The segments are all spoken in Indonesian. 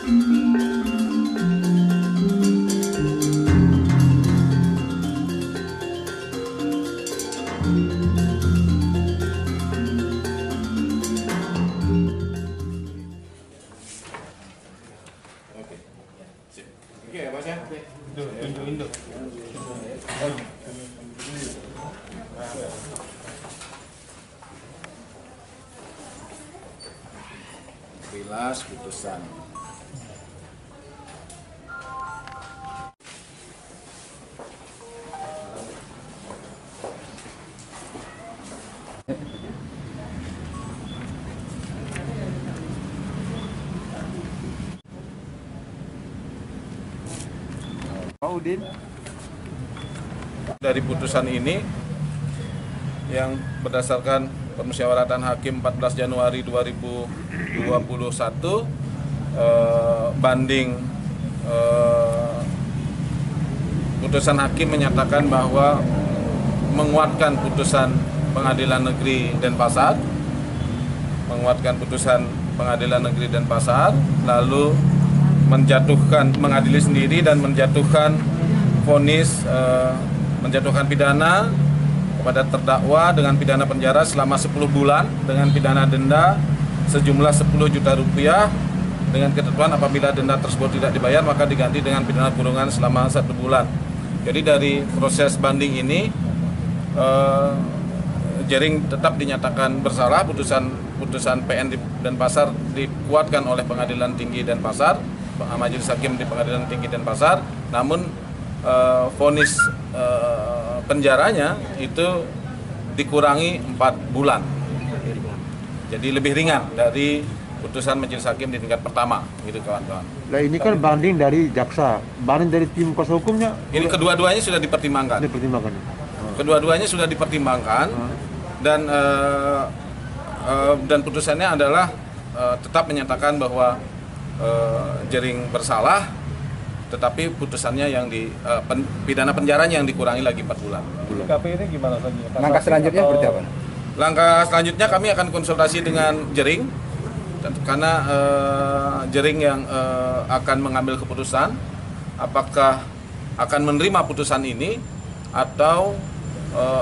Oke ya Mas ya. Induk. Bilas putusan. Udin. Dari putusan ini yang berdasarkan permusyawaratan hakim 14 Januari 2021 banding putusan hakim menyatakan bahwa menguatkan putusan Pengadilan Negeri Denpasar, lalu mengadili sendiri dan menjatuhkan vonis, menjatuhkan pidana kepada terdakwa dengan pidana penjara selama 10 bulan dengan pidana denda sejumlah 10 juta rupiah dengan ketentuan apabila denda tersebut tidak dibayar maka diganti dengan pidana kurungan selama 1 bulan. Jadi dari proses banding ini Jering tetap dinyatakan bersalah. Putusan PN di Denpasar dikuatkan oleh Pengadilan Tinggi Denpasar, Majelis Hakim di Pengadilan Tinggi Denpasar, namun vonis penjaranya itu dikurangi 4 bulan, jadi lebih ringan dari putusan Majelis Hakim di tingkat pertama, gitu kawan-kawan. Nah ini kan banding dari jaksa, banding dari tim kuasa hukumnya. Ini kedua-duanya sudah dipertimbangkan. Kedua-duanya sudah dipertimbangkan dan putusannya adalah tetap menyatakan bahwa Jering bersalah, tetapi putusannya yang pidana penjaranya yang dikurangi lagi 4 bulan. KP ini gimana lagi? Langkah selanjutnya seperti apa? Langkah selanjutnya kami akan konsultasi dengan Jering, karena Jering yang akan mengambil keputusan apakah akan menerima putusan ini atau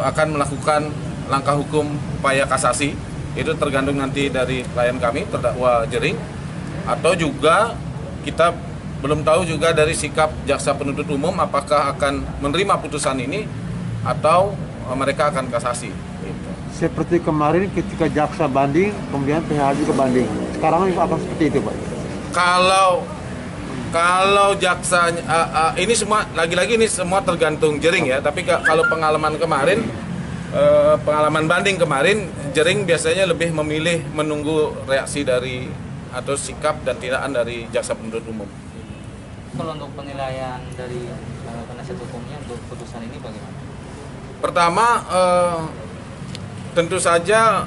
akan melakukan langkah hukum upaya kasasi. Itu tergantung nanti dari klien kami, terdakwa Jering, atau juga kita belum tahu juga dari sikap jaksa penuntut umum apakah akan menerima putusan ini atau mereka akan kasasi. Gitu. Seperti kemarin ketika jaksa banding, kemudian PH juga banding. Sekarang akan seperti itu, Pak? Kalau jaksa ini semua lagi-lagi ini semua tergantung Jering ya. Tapi kalau pengalaman banding kemarin, Jering biasanya lebih memilih menunggu reaksi dari atau sikap dan tindakan dari jaksa penuntut umum. Kalau untuk penilaian dari penasihat hukumnya untuk putusan ini bagaimana? Pertama, tentu saja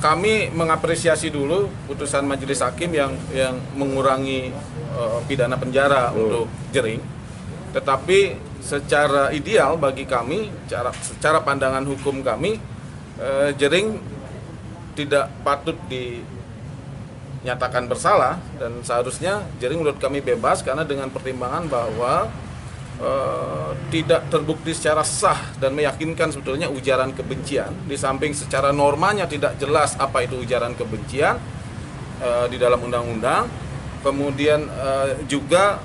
kami mengapresiasi dulu putusan Majelis Hakim yang mengurangi pidana penjara untuk Jering. Tetapi secara ideal bagi kami, secara pandangan hukum kami, Jering tidak patut dinyatakan bersalah dan seharusnya Jering menurut kami bebas karena dengan pertimbangan bahwa tidak terbukti secara sah dan meyakinkan sebetulnya ujaran kebencian. Di samping secara normanya tidak jelas apa itu ujaran kebencian di dalam undang-undang, kemudian juga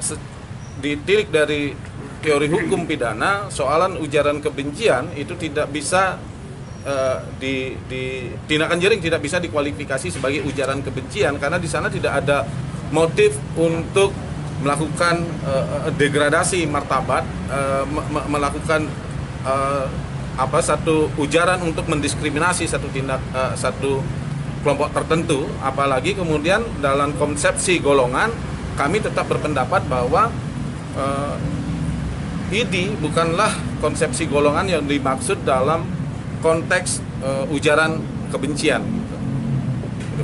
ditilik dari teori hukum pidana, soalan ujaran kebencian itu tidak bisa tindakan Jering tidak bisa dikualifikasi sebagai ujaran kebencian karena di sana tidak ada motif untuk melakukan degradasi martabat, melakukan satu ujaran untuk mendiskriminasi satu kelompok tertentu, apalagi kemudian dalam konsepsi golongan kami tetap berpendapat bahwa ID bukanlah konsepsi golongan yang dimaksud dalam konteks ujaran kebencian, gitu.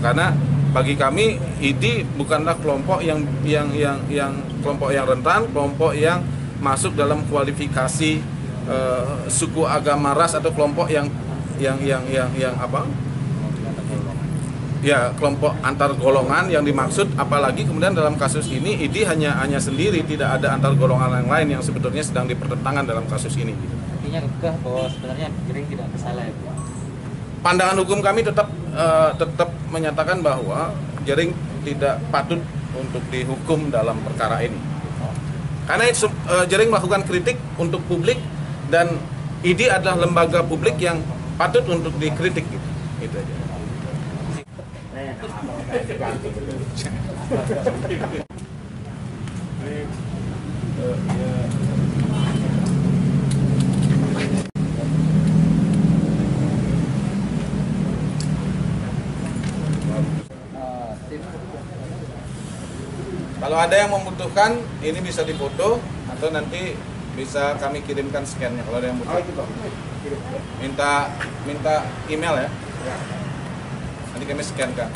Karena bagi kami ID bukanlah kelompok yang kelompok yang rentan, kelompok yang masuk dalam kualifikasi suku, agama, ras atau kelompok yang ya kelompok antar golongan yang dimaksud, apalagi kemudian dalam kasus ini ID hanya sendiri, tidak ada antar golongan yang lain yang sebetulnya sedang dipertentangan dalam kasus ini. Artinya kekeh bahwa sebenarnya Jering tidak bersalah ya, Bu? Pandangan hukum kami tetap menyatakan bahwa Jering tidak patut untuk dihukum dalam perkara ini. Karena Jering melakukan kritik untuk publik dan ID adalah lembaga publik yang patut untuk dikritik gitu. Itu aja. Kalau ada yang membutuhkan, ini bisa difoto atau nanti bisa kami kirimkan scan-nya kalau ada yang butuh. Minta email ya. Nanti kami scan kan.